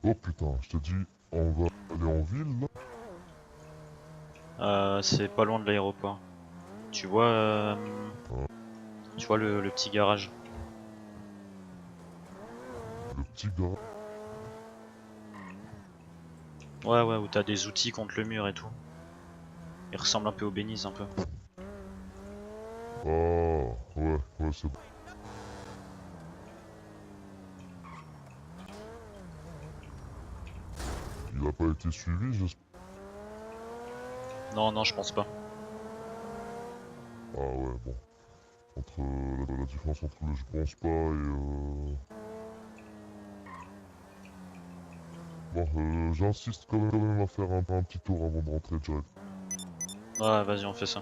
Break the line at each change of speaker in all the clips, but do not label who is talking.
Oh putain, je te dis, on va aller en ville là?
C'est pas loin de l'aéroport. Tu vois,
Ah,
tu vois le petit garage.
le petit gars.
Ouais, ouais, où t'as des outils contre le mur et tout. Il ressemble un peu au Béniz un peu.
Ah, ouais, c'est bon. Il a pas été suivi, j'espère.
Non, non, je pense pas.
Ah ouais, bon. Entre la différence entre le je pense pas et bon, j'insiste quand même à faire un petit tour avant de rentrer direct.
Ouais, vas-y, on fait ça.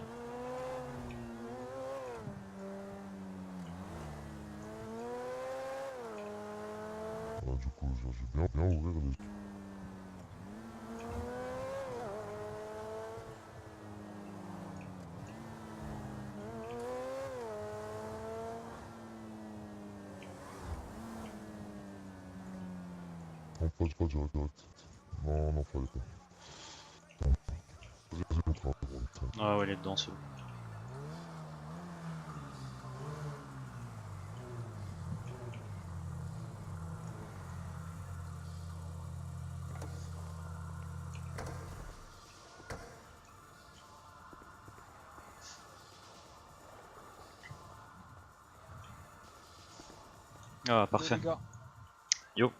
Voilà, du coup, je vais bien ouvrir les... Non, pas direct. Non, non, fallait pas. Vas-y, on travaille, bon, putain.
Ah ouais, il est dedans, c'est bon. Ah,
Yo
parfait.
les gars,
Yo.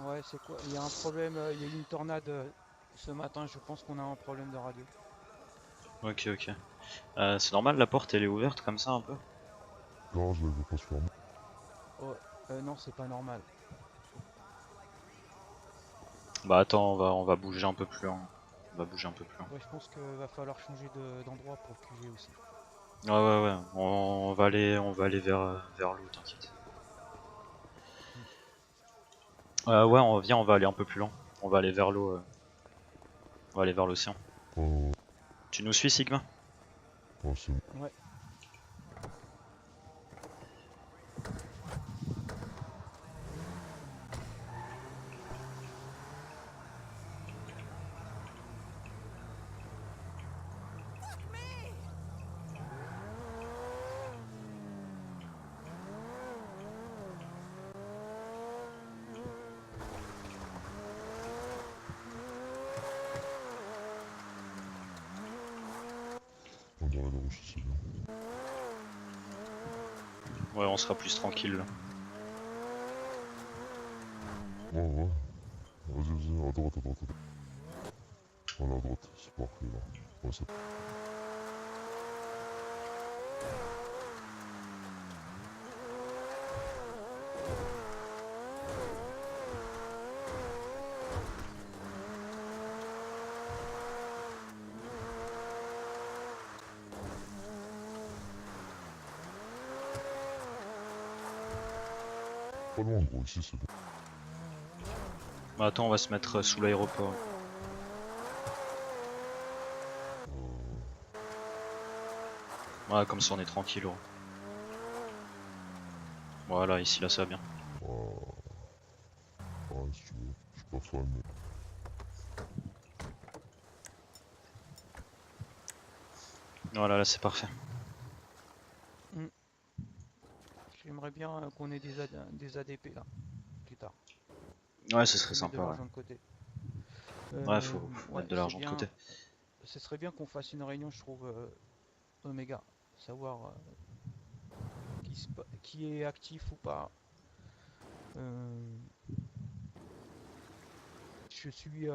ouais c'est quoi? Il y a un problème, il y a eu une tornade ce matin, je pense qu'on a un problème de radio.
Ok, ok. C'est normal, la porte elle est ouverte comme ça un peu?
Le garage, là, il va pas se fermer.
Oh, non c'est pas normal.
Bah attends, on va bouger un peu plus loin. On va bouger un peu plus loin.
Ouais je pense qu'il va falloir changer d'endroit pour le QG aussi.
Ouais, ouais, ouais. On va aller vers l'eau, t'inquiète.
Hmm.
Ouais, on va aller un peu plus loin. On va aller vers l'eau. On va aller vers l'océan.
Ouais,
Tu nous suis, Sigma?
c'est bon.
Ouais,
On dirait la roche, c'est bien.
Ouais, on sera plus tranquille là.
Ouais. Vas-y, à droite. Voilà, à droite, c'est parfait là. Ouais, c'est pas loin, gros, ici c'est bon.
Bah attends, on va se mettre sous l'aéroport. Ouais, comme ça on est tranquille, gros. Voilà, ici là ça va bien.
Ouais, si tu veux. Je suis pas fan, mais...
Voilà, là c'est parfait.
hmm. J'aimerais bien qu'on ait des ADP là, plus tard.
Ouais, ce
On
serait
peut mettre de
sympa, ouais.
l'argent de côté.
Ouais, faut
Ouais,
mettre de
c'est
l'argent de
bien.
côté.
Ce serait bien qu'on fasse une réunion, je trouve, Omega. Savoir qui est actif ou pas. Euh, je suis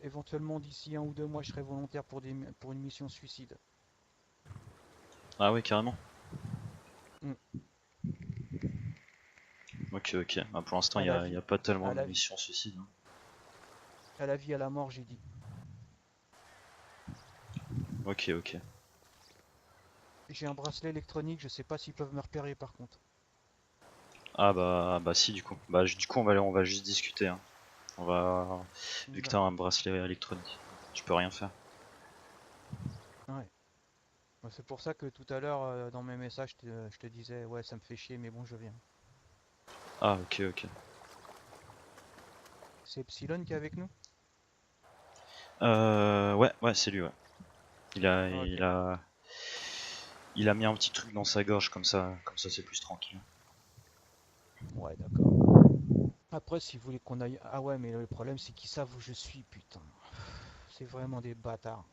éventuellement d'ici 1 ou 2 mois, je serai volontaire pour une mission suicide.
Ah oui, carrément.
Hmm.
Ok, ok. Bah, pour l'instant,
À la
y
vie,
a pas tellement
à
de
la vie,
missions suicides, hein.
à la vie, à la mort, j'ai dit.
Ok, ok.
J'ai un bracelet électronique, je sais pas s'ils peuvent me repérer par contre.
Ah bah si, du coup. Bah du coup, on va juste discuter, hein. On va... Vu que t'as un
D'accord.
bracelet électronique, tu peux rien faire.
Ouais. Bah, c'est pour ça que tout à l'heure, dans mes messages, je te disais, ouais, ça me fait chier, mais bon, je viens.
Ah, ok, ok.
C'est Epsilon qui est avec nous?
Ouais, ouais, c'est lui, ouais. Il a,
Ok.
il a, il a mis un petit truc dans sa gorge comme ça c'est plus tranquille.
Ouais, d'accord. Après, si vous voulez qu'on aille... Ah ouais, mais le problème, c'est qu'ils savent où je suis, putain. C'est vraiment des bâtards.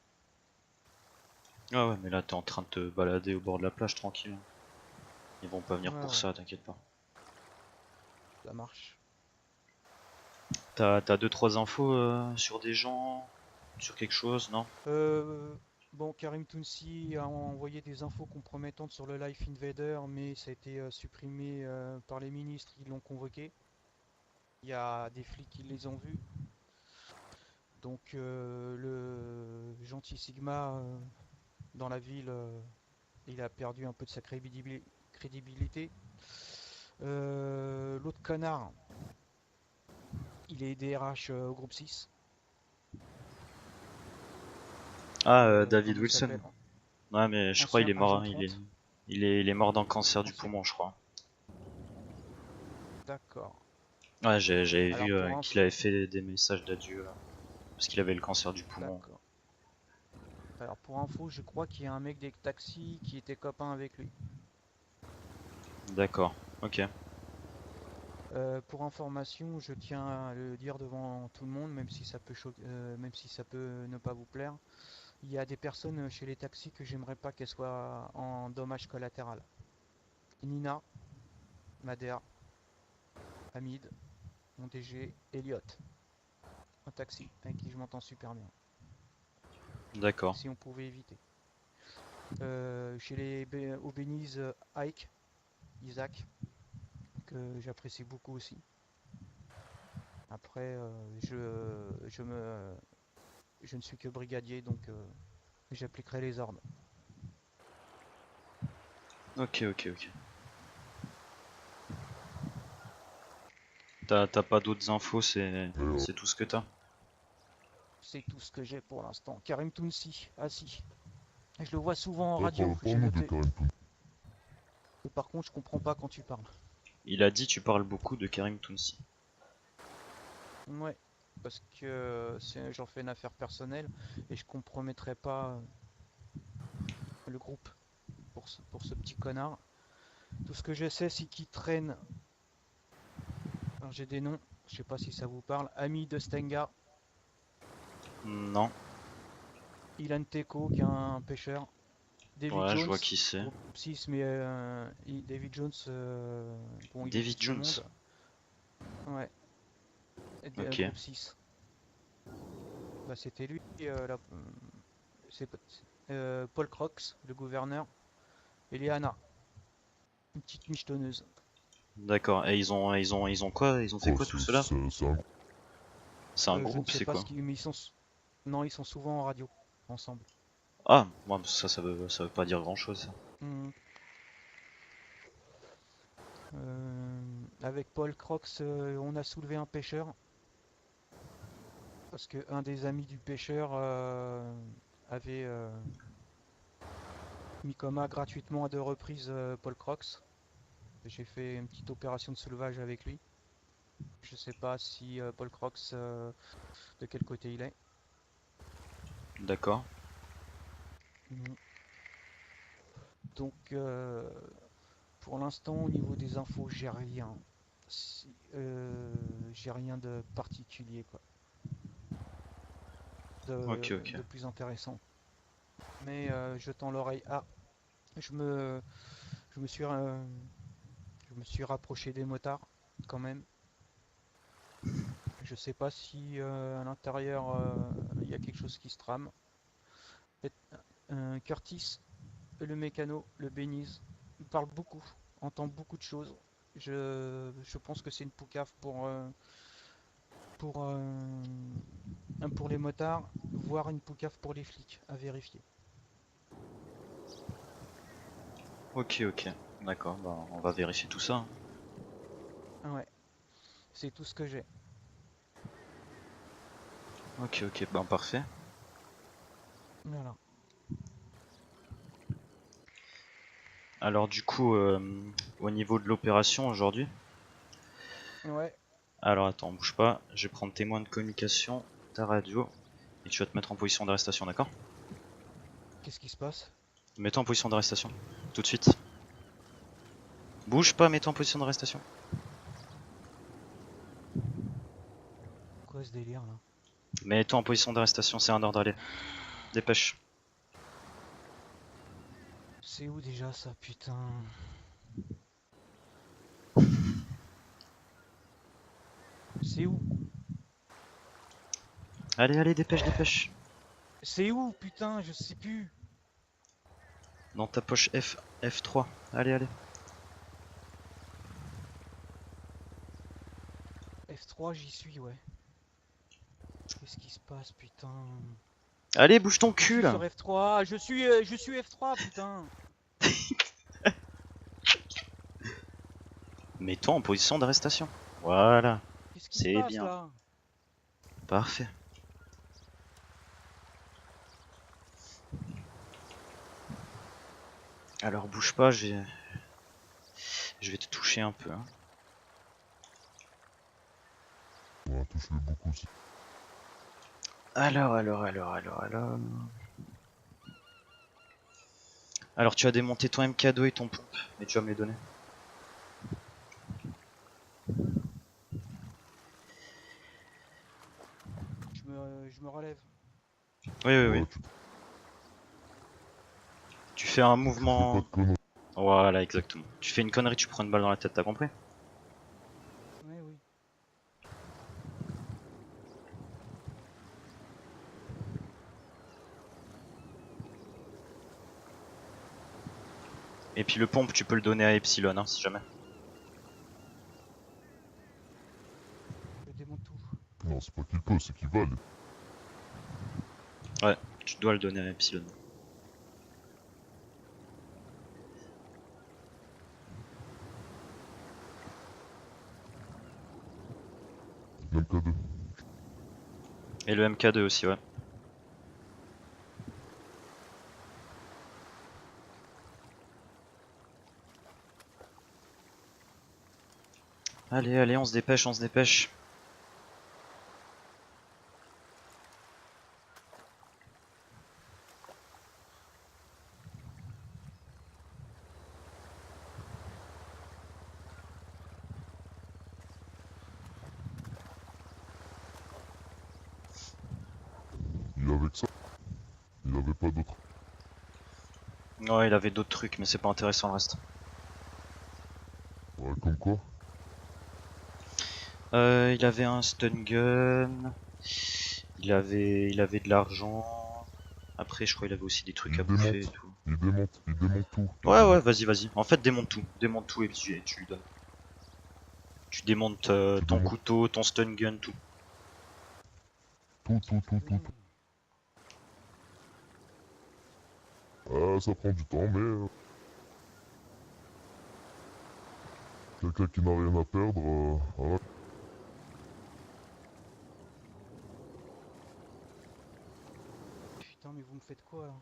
Ah ouais, mais là t'es en train de te balader au bord de la plage tranquille. Ils vont pas venir
Ouais,
pour
ouais,
ça, t'inquiète pas.
ça marche.
T'as deux trois infos sur des gens, sur quelque chose, non?
Euh, bon, Karim Tounsi a envoyé des infos compromettantes sur le Life Invader, mais ça a été supprimé par les ministres qui l'ont convoqué. Il y a des flics qui les ont vus. Donc le gentil Sigma dans la ville, il a perdu un peu de sa crédibilité. L'autre connard, il est DRH au groupe 6.
Ah, David
Comment il
Wilson.
s'appelle?
Ouais, mais je crois il
Ancien
est mort,
agent
hein,
30.
il est mort d'un cancer du
Ancien...
poumon, je crois.
D'accord.
Ouais, j'avais
Alors
vu
pour
qu'il avait fait des messages d'adieu parce qu'il avait le cancer du poumon.
D'accord. Alors pour info, je crois qu'il y a un mec des taxis qui était copain avec lui.
D'accord, ok.
Pour information, je tiens à le dire devant tout le monde, même si ça peut même si ça peut ne pas vous plaire. Il y a des personnes chez les taxis que j'aimerais pas qu'elles soient en dommage collatéral. Nina, Madère, Hamid, mon DG, Elliot, un taxi avec qui je m'entends super bien.
D'accord.
Si on pouvait éviter. Chez les Obénises, Ike, Isaac, que j'apprécie beaucoup aussi. Après, je ne suis que brigadier, donc j'appliquerai les ordres.
Ok, ok, ok. T'as pas d'autres infos, c'est tout ce que t'as?
C'est tout ce que j'ai pour l'instant. Karim Tounsi, ah si. Je le vois souvent en
Ah,
radio, j'ai
parle-nous de
noté.
Karim Toun.
Et par contre, je comprends pas quand tu parles.
Il a dit tu parles beaucoup de Karim Tounsi.
Ouais, parce que j'en fais une affaire personnelle et je compromettrai pas le groupe pour ce petit connard. Tout ce que je sais, c'est qu'il traîne. Alors j'ai des noms, je sais pas si ça vous parle. Ami de Stenga,
Non.
Ilan Teko, qui est un pêcheur. David
Ouais, je
Jones,
vois qui c'est.
groupe 6, mais David Jones, bon, il est
David
petit
Jones.
monde. Ouais,
Ok.
groupe 6. Bah, c'était lui, c'est Paul Crox, le gouverneur, et Léana, une petite michetonneuse.
D'accord. Et ils ont quoi? Ils ont fait
Quoi,
quoi tout cela?
c'est un...
C'est un
Je ne
groupe,
sais
c'est
pas
quoi?
ce qu'ils, mais non, ils sont souvent en radio, ensemble.
Ah, moi ça veut pas dire grand chose ça.
Hmm. Avec Paul Crox, on a soulevé un pêcheur, parce que un des amis du pêcheur avait mis coma gratuitement à 2 reprises Paul Crox. J'ai fait une petite opération de soulevage avec lui. Je sais pas si Paul Crox, de quel côté il est.
D'accord.
Mhm. Donc, pour l'instant, au niveau des infos, j'ai rien. J'ai rien de particulier, quoi,
Ok, ok.
de plus intéressant. Mais je tends l'oreille. Ah, je me, je me suis, euh, je me suis rapproché des motards, quand même. Je sais pas si à l'intérieur il y a quelque chose qui se trame. Curtis, le mécano, le Bénize, il parle beaucoup, entend beaucoup de choses. Je pense que c'est une poucave pour, euh, pour les motards, voire une poucave pour les flics, à vérifier.
Ok, ok. D'accord, bah on va vérifier tout ça, hein.
Ah ouais, c'est tout ce que j'ai.
Ok, ok, bah parfait.
Voilà.
Alors du coup, au niveau de l'opération aujourd'hui,
Ouais.
Alors attends, bouge pas, je vais prendre tes moyens de communication, ta radio, et tu vas te mettre en position d'arrestation, d'accord?
Qu'est-ce qui se passe?
Mets-toi en position d'arrestation, tout de suite. Bouge pas, mets-toi en position d'arrestation.
Quoi ce délire là?
Mets-toi en position d'arrestation, c'est un ordre, allez. Dépêche.
C'est où déjà ça, putain? C'est où?
Allez, allez, dépêche, dépêche.
C'est où, putain? Je sais plus.
Dans ta poche F3. Allez, allez.
F3, j'y suis, ouais. Qu'est-ce qui se passe, putain?
Allez, bouge ton
Je suis
cul là.
sur F3, je suis F3, putain.
Mets-toi en position d'arrestation. Voilà,
Qu'est-ce qui se
c'est
passe
bien.
là?
Parfait. Alors bouge pas, je vais te toucher un peu. Hein.
Ouais, touche-le beaucoup aussi.
Alors. Alors tu as démonté ton MK2 et ton pompe, mais tu vas me les donner.
Je me relève.
Oui.
Ouais,
Tu fais un
tu fais pas
mouvement.
de conneries.
Voilà, exactement. Tu fais une connerie, tu prends une balle dans la tête, t'as compris?
Ouais, oui.
Et puis le pompe, tu peux le donner à Epsilon, hein, si jamais.
Je démonte tout.
Non, c'est pas qu'il peut, c'est qu'il va aller.
Ouais, tu dois le donner à Epsilon.
MK2.
Et le MK2 aussi, ouais. Allez, on se dépêche, on se dépêche.
Il avait que ça. Il avait pas d'autre.
Ouais, il avait d'autres trucs, mais c'est pas intéressant le reste.
Ouais, comme quoi.
Il avait un stun gun. Il avait de l'argent. Après, je crois qu'il avait aussi des trucs à bouffer et tout.
Il démonte tout.
Ouais, vas-y. En fait, démonte tout et tu lui donnes. Tu démontes
Tu
ton
démontes.
couteau, ton stun gun, tout.
Tout. Ça prend du temps, mais... quelqu'un qui n'a rien à perdre, voilà.
Putain, mais vous me faites quoi là?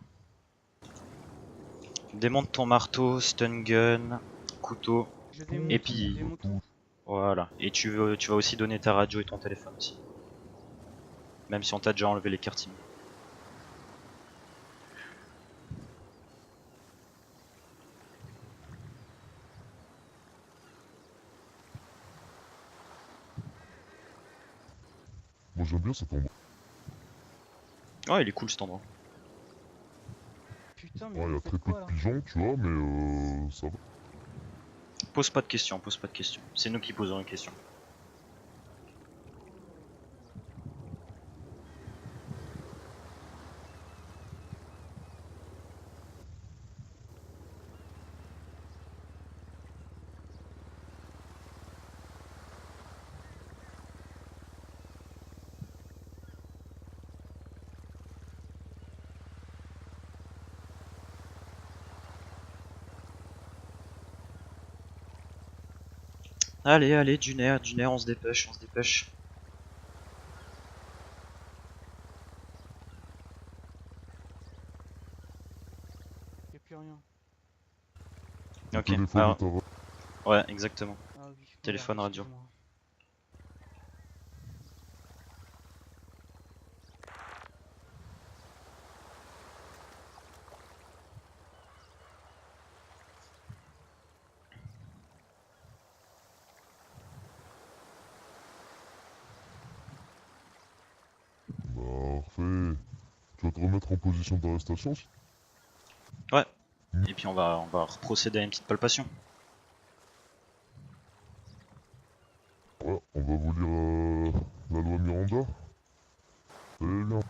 Démonte ton marteau, stun gun, couteau.
Je démonte,
Et puis-
je démonte tout.
Voilà. Et tu vas aussi donner ta radio et ton téléphone aussi. Même si on t'a déjà enlevé les cartes SIM.
Moi j'aime bien cet endroit.
Ouais, il est cool cet endroit.
Putain, mais
Ouais, il y
vous
a
me
très
faites
peu
quoi
de
là?
pigeons, tu vois, mais ça va.
Pose pas de questions. C'est nous qui posons les questions. Allez, Dunaire, on se dépêche.
Y'a plus rien.
Ok,
Téléphone
alors,
de ta
ouais, exactement.
Ah oui.
Téléphone,
merde,
radio.
excuse-moi.
Tu vas te remettre en position d'arrestation.
Et puis on va procéder à une petite palpation.
Ouais, on va vous lire la loi Miranda. Très bien.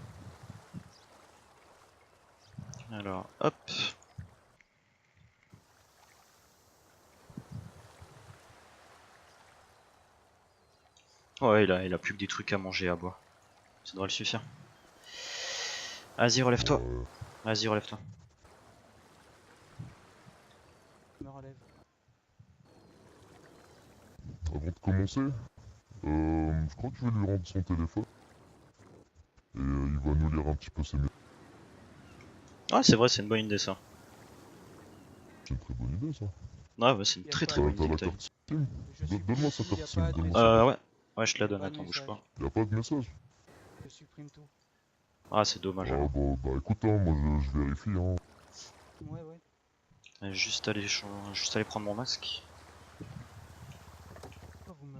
Alors, hop. Ouais, il a plus que des trucs à manger et à boire. Ça devrait le suffire. Vas-y, relève-toi.
Ouais.
Vas-y, relève-toi.
Je me relève.
Avant de commencer, je crois que je vais lui rendre son téléphone. Et il va nous lire un petit peu ses messages.
Ouais, c'est vrai, c'est une bonne idée ça.
C'est une très bonne idée ça.
Ouais, bah, c'est une
Y a
très
pas
très
de-
bonne
T'as
idée
la
que t'as eue.
carte SIM.
Je suis
Donne-moi sa
y a
carte SIM.
pas de
Donne-moi sa
message.
Ouais, je te la donne,
Pas de
attends, bouge
message.
pas.
Y a pas de message.
Je supprime tout.
Ah, c'est dommage
Ah
alors.
bah écoute, hein, moi je vérifie. Hein.
Ouais, ouais.
Juste aller prendre mon masque.
Pourquoi vous me...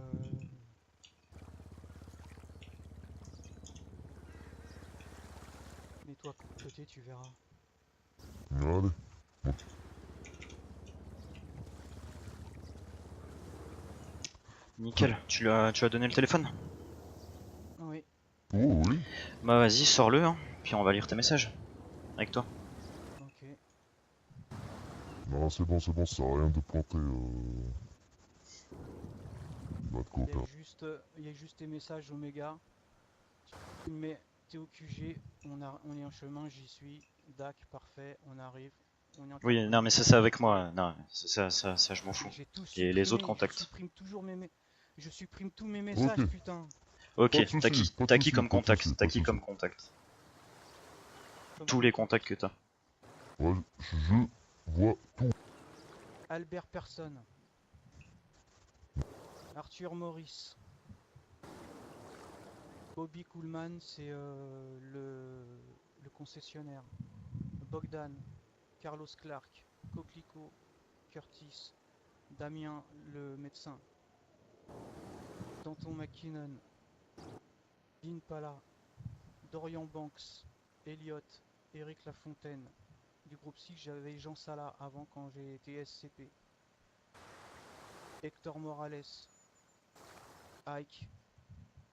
Mets-toi à côté, tu verras.
Allez.
Nickel, tu as donné le téléphone?
Oui.
Oh oui.
Bah vas-y, sors-le, hein. Puis on va lire tes messages. Avec toi.
Ok.
Non, c'est bon, ça sert à rien de planter notre copain.
Il y a juste tes messages Oméga. Mais t'es au QG, on est en chemin, j'y suis. DAC, parfait, on arrive. On est en
Oui, non, mais ça
93.
c'est avec moi. Non, ça je m'en fous.
J'ai tout
Et
supprimé,
les autres
je
contacts.
supprime toujours je supprime tous mes messages,
Ok.
putain.
Ok,
Pas de soucis, pas de
t'as qui
soucis,
comme
pas de
contact?
soucis,
T'as
pas de
qui comme
soucis.
contact?
Comme
Tous les
contact.
contacts que t'as.
Ouais, je vois tout.
Albert Personne. Arthur Maurice. Bobby Coolman, c'est le concessionnaire. Bogdan. Carlos Clark. Coquelicot. Curtis. Damien, le médecin. Danton McKinnon. Dean Pala. Dorian Banks. Elliot. Eric Lafontaine. Du groupe 6, j'avais Jean Sala avant quand j'ai été SCP. Hector Morales. Ike.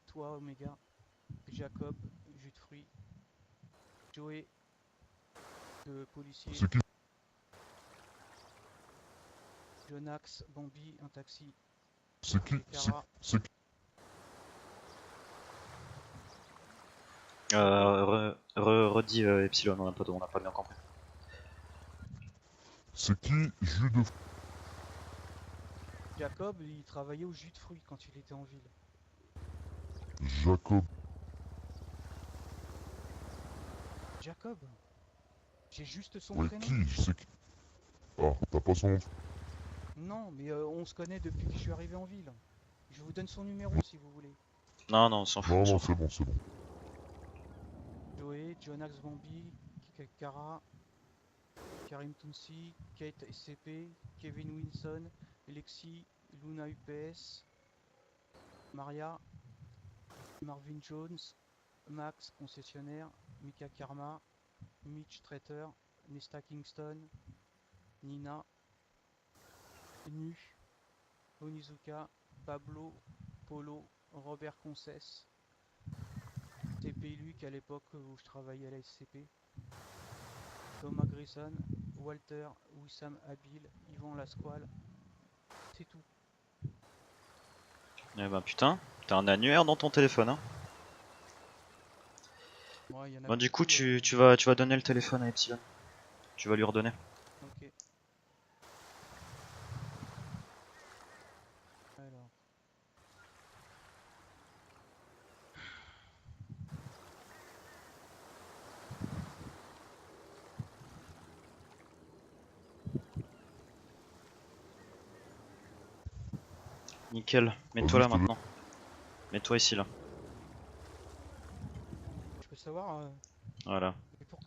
Toi, Omega. Jacob. Jus de fruits. Joey. Le policier.
C'est qui?
Jonax. Bambi. Un taxi.
C'est qui?
Cara.
C'est qui?
Redis Epsilon, on n'a pas bien compris.
C'est qui? Jus de...
Jacob, il travaillait au jus de fruits quand il était en ville.
Jacob.
Jacob. J'ai juste son
Ouais,
prénom.
qui? C'est qui? Ah, t'as pas son nom?
Non, mais on se connaît depuis que je suis arrivé en ville. Je vous donne son numéro si vous voulez.
Non, non, on s'en fout.
Non,
on s'en
non,
fout.
c'est bon, c'est bon.
Joey, Jonax Bambi, Kara, Karim Tounsi, Kate SCP, Kevin Wilson, Lexi, Luna UPS, Maria, Marvin Jones, Max concessionnaire, Mika Karma, Mitch Traiteur, Nesta Kingston, Nina, Nu, Onizuka, Pablo, Polo, Robert Conces, TP Luc à l'époque où je travaillais à la SCP, Thomas Grayson, Walter, Wissam Habil, Yvan Lasquale, c'est tout.
Eh ben putain, t'as un annuaire dans ton téléphone, hein.
Ouais, y en a
Bon, du coup,
beaucoup,
tu vas donner le téléphone à Epsilon. Tu vas lui redonner.
Ok. Alors.
Nickel, mets-toi là maintenant. Mets-toi ici là.
Je peux savoir
Voilà.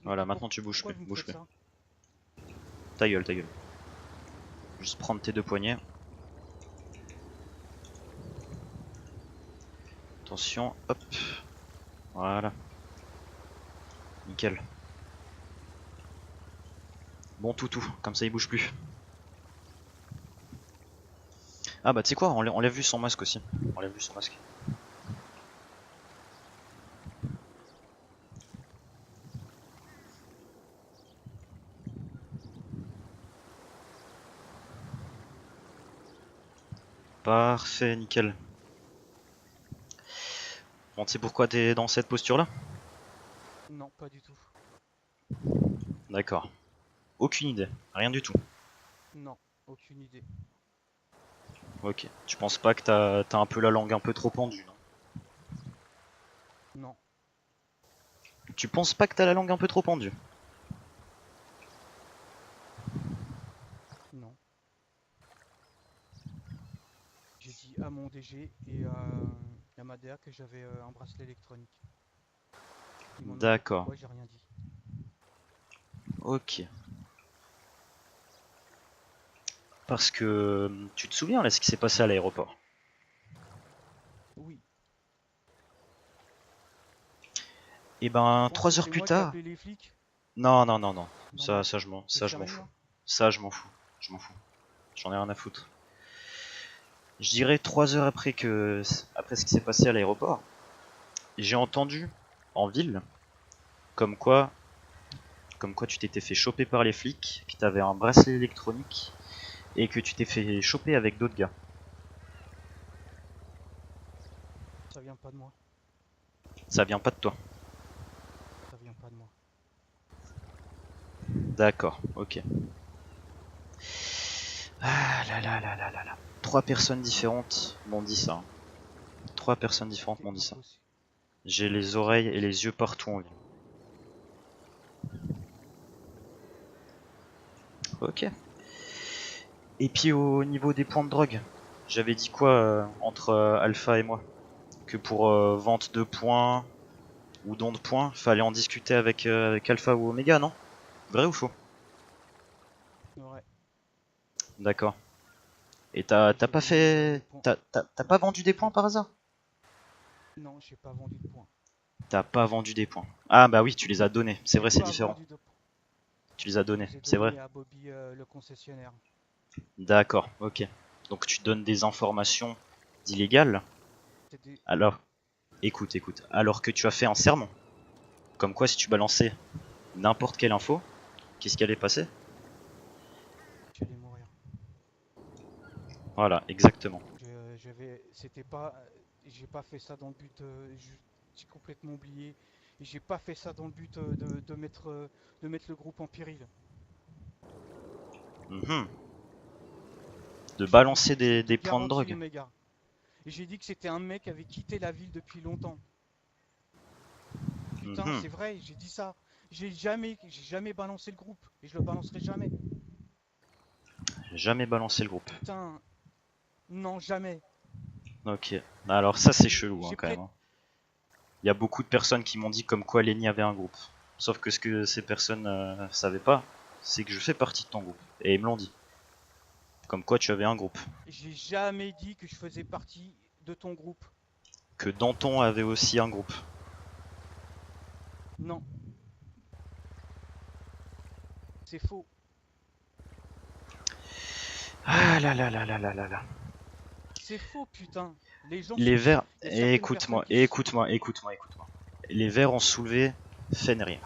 Voilà, maintenant tu bouges
pourquoi
plus.
vous me
Bouge
faites
plus.
ça?
Ta gueule, ta gueule. Juste prendre tes deux poignets. Attention, hop. Voilà. Nickel. Bon toutou, comme ça il bouge plus. Ah bah tu sais quoi, on l'a vu son masque aussi. On l'a vu son masque. Parfait, nickel. Bon, tu sais pourquoi t'es dans cette posture-là?
Non, pas du tout.
D'accord. Aucune idée, rien du tout.
Non, aucune idée.
Ok. Tu penses pas que t'as un peu la langue un peu trop pendue, non?
Non,
Tu penses pas que t'as la langue un peu trop pendue?
non. J'ai dit à mon DG et à ma DA que j'avais un bracelet électronique. Ils m'ont demandé
D'accord.
pourquoi, j'ai rien dit.
Ok. Parce que tu te souviens là ce qui s'est passé à l'aéroport?
Oui.
Et ben
Bon,
3 heures
c'était
plus
moi qui ai
tard.
appelé les flics.
Non non non non.
Non mais
Ça je m'en
t'es
fous.
sérieux là?
Ça je m'en fous. Je m'en fous. J'en ai rien à foutre. Je dirais 3 heures après ce qui s'est passé à l'aéroport, j'ai entendu en ville comme quoi tu t'étais fait choper par les flics, que t'avais un bracelet électronique et que tu t'es fait choper avec d'autres gars.
Ça vient pas de moi.
Ça vient pas de toi.
Ça vient pas de moi.
D'accord, ok. Ah là là là là là là. 3 personnes différentes m'ont dit ça. 3 personnes différentes
C'est
m'ont dit ça.
impossible.
J'ai les oreilles et les yeux partout en ville. Ok. Et puis au niveau des points de drogue, j'avais dit quoi entre Alpha et moi? Que pour vente de points ou don de points, fallait en discuter avec Alpha ou Omega, non? Vrai ou faux?
Ouais.
D'accord. Et t'as
Et je
pas
voulais
fait...
des points.
T'as pas vendu des points par hasard?
Non, j'ai pas vendu de points.
T'as pas vendu des points. Ah bah oui, tu les as donnés. C'est
J'ai
vrai, c'est
pas
différent.
vendu de points.
Tu les as
Je
donnés,
les ai
c'est vrai.
donnés à Bobby, le concessionnaire.
D'accord, ok. Donc tu donnes des informations d'illégales.
C'est des...
Alors, écoute. Alors que tu as fait un serment. Comme quoi, si tu balançais n'importe quelle info, qu'est-ce qui allait passer?
J'allais mourir.
Voilà, exactement.
C'était pas, j'ai pas fait ça dans le but, j'ai complètement oublié. Et j'ai pas fait ça dans le but de mettre le groupe en péril.
Mhm. De
Je te,
balancer
je te
des points de
garantis,
drogue.
Omega. Et j'ai dit que c'était un mec qui avait quitté la ville depuis longtemps. Putain,
Mhm.
c'est vrai, j'ai dit ça. J'ai jamais balancé le groupe et je le balancerai jamais.
Jamais balancé le groupe.
Putain, non, jamais.
Ok. Alors ça c'est chelou hein,
J'ai
quand même,
prêt.
hein. Il y a beaucoup de personnes qui m'ont dit comme quoi Lenny avait un groupe. Sauf que ce que ces personnes savaient pas, c'est que je fais partie de ton groupe. Et ils me l'ont dit. Comme quoi tu avais un groupe.
J'ai jamais dit que je faisais partie de ton groupe.
Que Danton avait aussi un groupe.
Non, c'est faux.
Ah là là là là là là là.
C'est faux, putain. Les gens
Les
sont.
Verts,
Il y a certaines personnes qui.
écoute-moi. Les Verts ont soulevé Fenrir.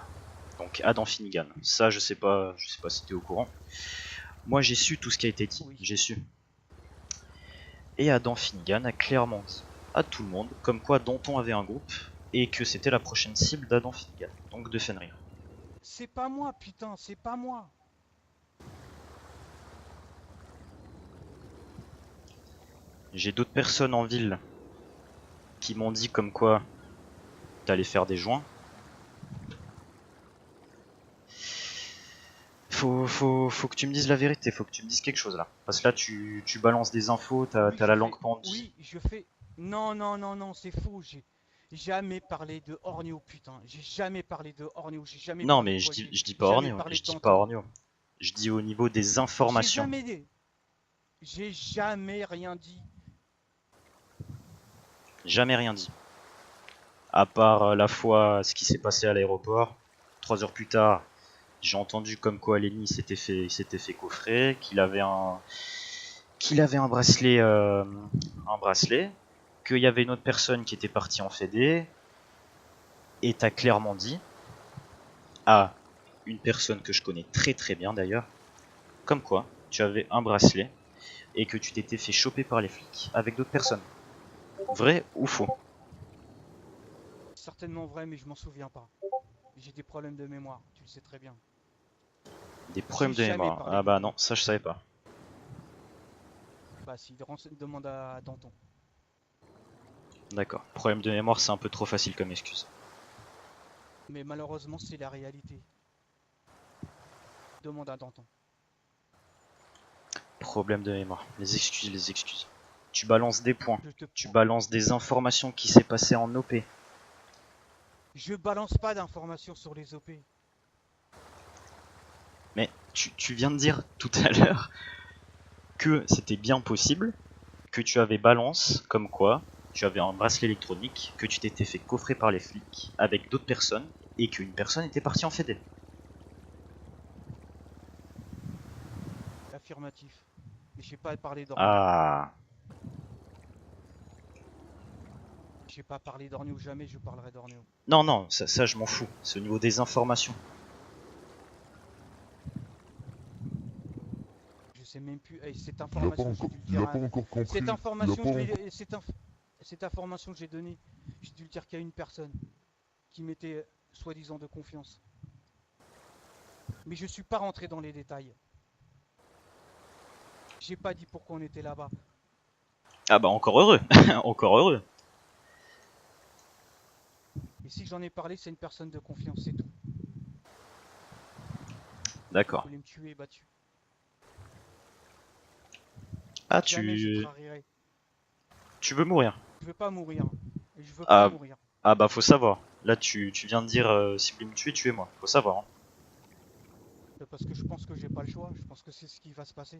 Donc Adam Finnegan. Ça je sais pas si t'es au courant. Moi j'ai su tout ce qui a été dit.
Oui.
J'ai su. Et Adam Finnegan a clairement dit à tout le monde comme quoi Danton avait un groupe et que c'était la prochaine cible d'Adam Finnegan, donc de Fenrir.
C'est pas moi, putain, c'est pas moi.
J'ai d'autres personnes en ville qui m'ont dit comme quoi t'allais faire des joints. Faut que tu me dises la vérité, faut que tu me dises quelque chose là. Parce que là tu balances des infos,
Oui,
t'as
je
la
fais.
langue pendue.
Oui, je fais. Non, non, non, non, c'est faux. J'ai jamais parlé de Ornio, putain. J'ai jamais parlé de Ornio. J'ai jamais
Non
parlé de
mais
Boisguet.
je dis
J'ai
pas
jamais
Ornio,
parlé
je
de
dis pas
Danton.
Ornio. Je dis au niveau des
J'ai
informations.
jamais dit. J'ai jamais rien dit.
Jamais rien dit. À part la fois ce qui s'est passé à l'aéroport 3 heures plus tard, j'ai entendu comme quoi Lenny s'était fait coffrer, qu'il avait un bracelet, qu'il y avait une autre personne qui était partie en fédé, et t'as clairement dit à une personne que je connais très très bien d'ailleurs, comme quoi tu avais un bracelet et que tu t'étais fait choper par les flics avec d'autres personnes. Vrai ou faux?
Certainement vrai, mais je m'en souviens pas. J'ai des problèmes de mémoire, tu le sais très bien.
Des problèmes de
jamais
mémoire.
parlé
Ah
de
bah
lui.
non, ça je savais pas.
Bah si, demande à Danton.
D'accord. Problème de mémoire, c'est un peu trop facile comme excuse.
Mais malheureusement, c'est la réalité. Demande à Danton.
Problème de mémoire. Les excuses, les excuses. Tu balances des points.
Je te
Tu
prends.
balances des informations qui s'est passé en OP.
Je balance pas d'informations sur les OP.
Mais tu viens de dire tout à l'heure que c'était bien possible que tu avais balance comme quoi tu avais un bracelet électronique, que tu t'étais fait coffrer par les flics avec d'autres personnes et qu'une personne était partie en fédé.
Affirmatif. Et j'ai pas parlé d'Orno.
Ah,
J'ai pas parlé d'Orno, jamais je parlerai d'Orno.
non, non, ça je m'en fous. C'est au niveau des informations.
Je sais même plus. Hey, cette
Il a pas
information, j'ai
encore,
dû le
il
dire
a pas encore compris.
Cette
Il a
information,
pas
je
encore...
l'ai. Cette information que j'ai donnée, j'ai dû le dire qu'à une personne qui m'était soi-disant de confiance. Mais je suis pas rentré dans les détails. J'ai pas dit pourquoi on était là-bas.
Ah bah encore heureux, encore heureux.
Et si j'en ai parlé, c'est une personne de confiance, c'est tout. Vous
D'accord.
voulez me tuer, battu.
Ah
Jamais je trahirai.
tu veux mourir.
Je veux pas mourir. Et je veux
Ah,
pas mourir.
ah bah faut savoir. Là tu viens de dire si vous voulez me tuer, tuez-moi. Faut savoir. Hein.
Parce que je pense que j'ai pas le choix. Je pense que c'est ce qui va se passer.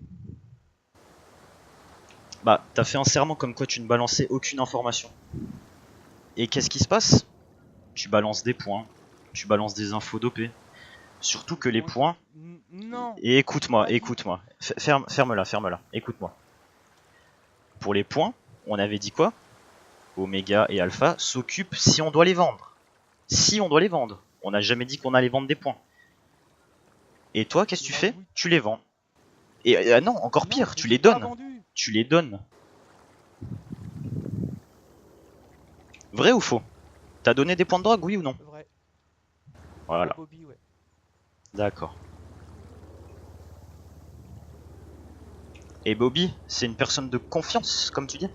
Bah t'as fait un serment comme quoi tu ne balançais aucune information. Et qu'est-ce qui se passe? Tu balances des points. Tu balances des infos dopées. Surtout que les points...
Non.
Et écoute-moi,
Pas dit.
écoute-moi. Ferme-la, ferme-la. Écoute-moi. Pour les points, on avait dit quoi? Oméga et Alpha s'occupent si on doit les vendre. Si on doit les vendre. On n'a jamais dit qu'on allait vendre des points. Et toi, qu'est-ce que tu fais?
Oui.
Tu les vends. Et non, encore
Non,
pire,
je
tu
les
les
ai pas
donnes.
vendus.
Tu les donnes. Vrai ou faux? T'as donné des points de drogue, oui ou non?
Vrai.
Voilà,
À Bobby, ouais.
d'accord. Et Bobby, c'est une personne de confiance, comme tu dis?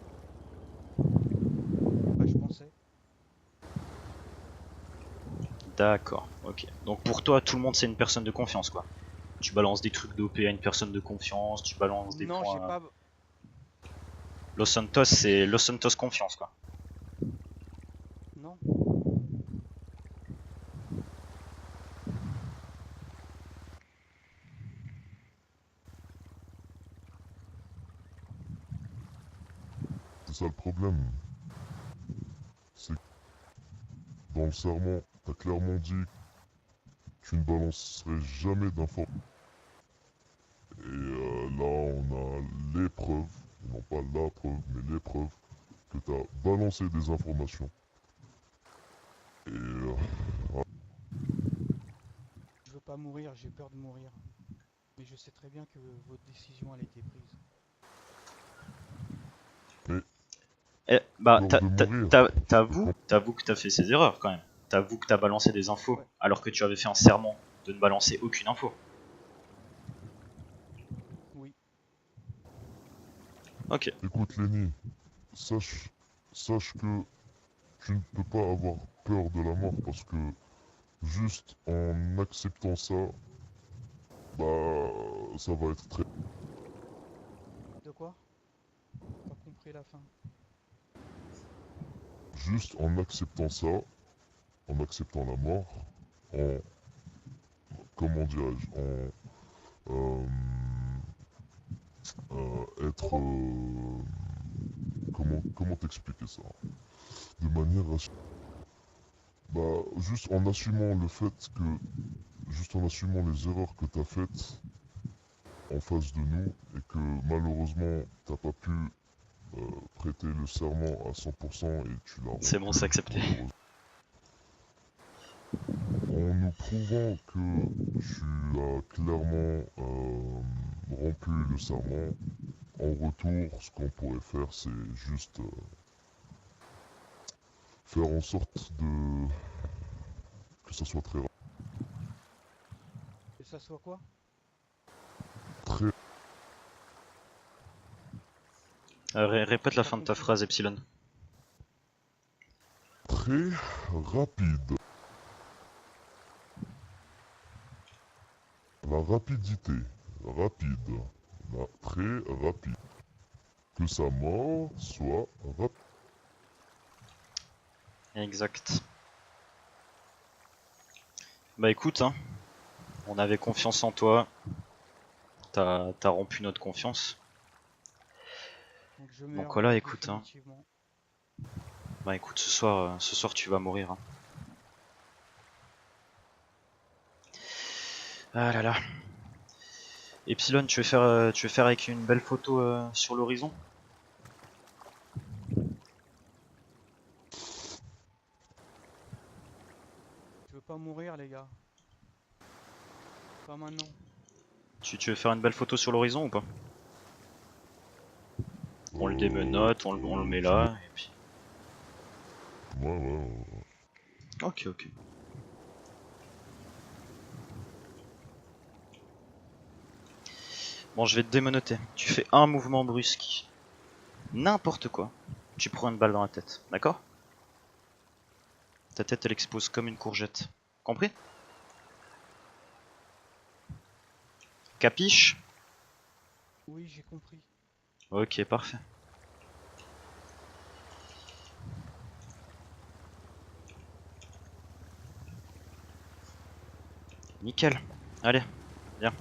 Bah, je pensais.
D'accord, ok. Donc pour toi, tout le monde c'est une personne de confiance, quoi. Tu balances des trucs d'OP à une personne de confiance, tu balances des
Non, j'ai
points...
pas.
Los Santos, c'est Los Santos confiance, quoi.
Non.
C'est ça le problème. C'est que dans le serment, t'as clairement dit que tu ne balancerais jamais d'infos. Et là, on a les preuves, non pas la preuve, mais les preuves que t'as balancé des informations. Et
Je veux pas mourir, j'ai peur de mourir. Mais je sais très bien que votre décision, elle a été prise.
Eh, bah,
peur de mourir.
t'avoues que t'as fait ces erreurs, quand même. T'avoues que t'as balancé des infos,
Ouais.
alors que tu avais fait un serment de ne balancer aucune info.
Oui.
Ok.
Écoute Lenny, sache que tu ne peux pas avoir peur de la mort parce que juste en acceptant ça, bah ça va être très...
De quoi? Pas compris la fin.
Juste en acceptant ça, en acceptant la mort, en... comment dirais-je, en... être... comment t'expliquer ça? De manière rationnelle. Bah, juste en assumant le fait que... Juste en assumant les erreurs que t'as faites en face de nous et que malheureusement t'as pas pu prêter le serment à 100% et tu l'as
C'est bon,
rompu,
c'est accepté.
malheureusement. En nous prouvant que tu as clairement rompu le serment, en retour, ce qu'on pourrait faire, c'est juste faire en sorte de que ça soit
Que ça soit quoi?
très,
Répète
J'ai
la
pas
fin de ta
compris.
phrase, Epsilon.
très rapide. La rapidité, rapide, très rapide. Que sa mort soit rapide.
Exact. Bah écoute, hein, on avait confiance en toi. T'as rompu notre confiance.
Donc je
Donc
meurs
voilà, écoute, hein.
définitivement.
Bah écoute, ce soir tu vas mourir. Hein. Ah là là. Epsilon, tu veux faire avec une belle photo sur l'horizon?
Je veux pas mourir, les gars. Pas maintenant.
Tu veux faire une belle photo sur l'horizon ou pas? On le démenote, on le met
Tu veux...
là, et puis...
Ouais.
Ok, ok. Bon, je vais te démenoter. Tu fais un mouvement brusque. N'importe quoi. Tu prends une balle dans la tête, d'accord? Ta tête, elle explose comme une courgette. Compris? Capiche?
Oui, j'ai compris.
Ok, parfait. Nickel. Allez, viens.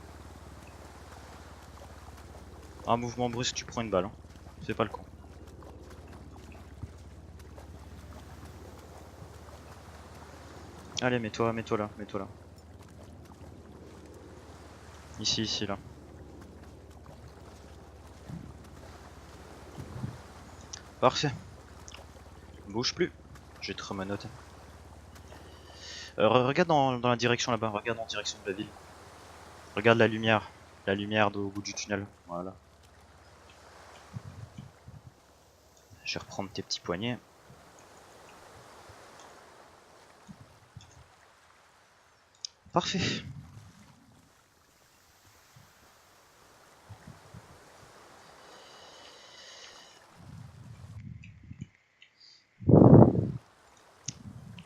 Un mouvement brusque, tu prends une balle. Hein. Fais pas le con. Allez, mets-toi là, mets-toi là. Ici, là. Parfait. Bouge plus. Je vais te remanoter. Regarde dans la direction là-bas, regarde en direction de la ville. Regarde la lumière. La lumière au bout du tunnel. Voilà. Je vais reprendre tes petits poignets. Parfait.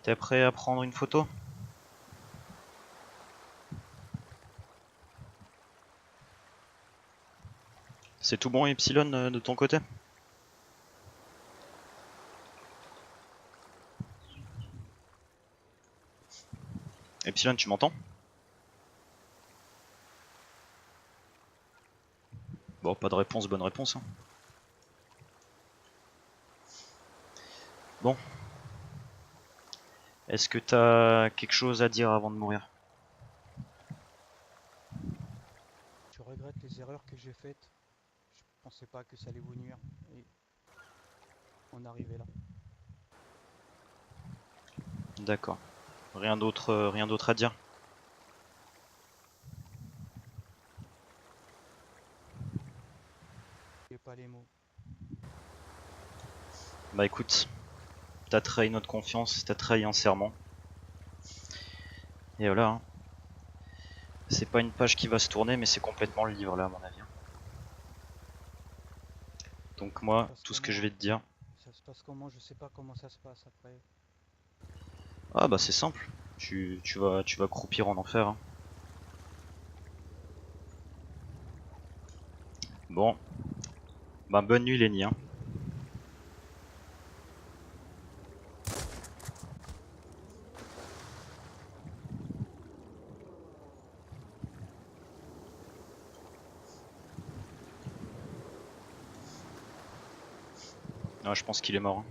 T'es prêt à prendre une photo? C'est tout bon, Epsilon, de ton côté? Epsilon, tu m'entends? Bon, pas de réponse, bonne réponse. Hein. Bon. Est-ce que t'as quelque chose à dire avant de mourir?
Je regrette les erreurs que j'ai faites. Je pensais pas que ça allait vous nuire. Et on arrivait là.
D'accord. Rien d'autre à dire?
J'ai pas les mots.
Bah écoute, t'as trahi notre confiance, t'as trahi un serment. Et voilà. Hein. C'est pas une page qui va se tourner, mais c'est complètement le livre là, à mon avis. Hein. Donc moi, tout ce que je vais te dire...
Ça se passe comment? Je sais pas comment ça se passe après.
Ah bah c'est simple. Tu vas croupir en enfer. Hein. Bon, bah bonne nuit Lenny. Hein. Ah, je pense qu'il est mort. Hein.